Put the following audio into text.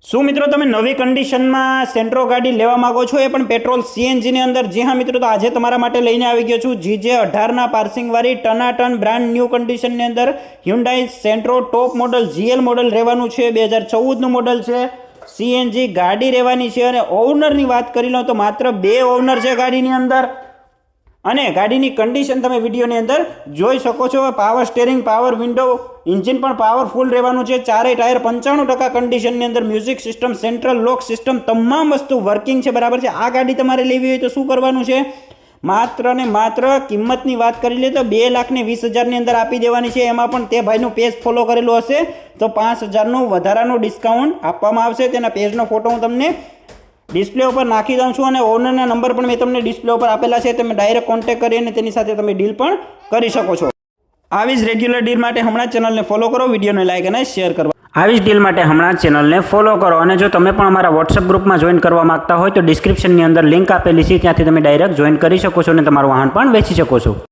શું મિત્રો તમે નવી કન્ડિશનમાં સેન્ટ્રો ગાડી લેવા માંગો છો, એ પણ પેટ્રોલ સીએનજીની અંદર? જી હા મિત્રો, તો આજે તમારા માટે લઈને આવી ગયો છું GJ 18ના પાર્સિંગવાળી ટનાટન બ્રાન્ડ ન્યૂ કન્ડિશનની અંદર Hyundai Santro top model GL model રહેવાનું છે. 2014નું મોડલ છે. સીએનજી ગાડી રહેવાની છે. અને ઓનરની વાત કરી લો તો માત્ર 2 ઓનર છે ગાડીની અંદર. અને ગાડીની કન્ડિશન તમે વિડીયોની અંદર જોઈ શકો છો. Power steering, power window, engine પણ પાવરફુલ રહેવાનું છે. ચારેય ટાયર 95% કન્ડિશનની અંદર, મ્યુઝિક સિસ્ટમ, સેન્ટ્રલ લોક સિસ્ટમ, તમામ વસ્તુ વર્કિંગ છે, બરાબર છે. આ ગાડી તમારે લેવી હોય તો શું કરવાનું છે? માત્ર ને માત્ર કિંમતની વાત કરી લે તો 2,20,000ની અંદર આપી દેવાની છે. એમાં પણ તે ભાઈનું પેજ ફોલો કરેલું હશે તો 5,000નું વધારાનું ડિસ્કાઉન્ટ આપવામાં આવશે. તેના પેજનો ફોટો હું તમને ડિસ્પ્લે ઉપર નાખી દઉં છું, અને ઓનરના નંબર પણ મેં તમને ડિસ્પ્લે ઉપર આપેલા છે. તમે ડાયરેક્ટ કોન્ટેક્ટ કરીને તેની સાથે તમે ડીલ પણ કરી શકો છો. આવી જ રેગ્યુલર ડીલ માટે હમણાં ચેનલને ફોલો કરો, વિડીયોને લાઈક અને શેર કરો. આવી જ ડીલ માટે હમણાં ચેનલને ફોલો કરો. અને જો તમે પણ અમારા વોટ્સઅપ ગ્રુપમાં જોઈન કરવા માંગતા હોય તો ડિસ્ક્રિપ્શનની અંદર લિંક આપેલી છે, ત્યાંથી તમે ડાયરેક્ટ જોઈન કરી શકો છો અને તમારું વાહન પણ વેચી શકો છો.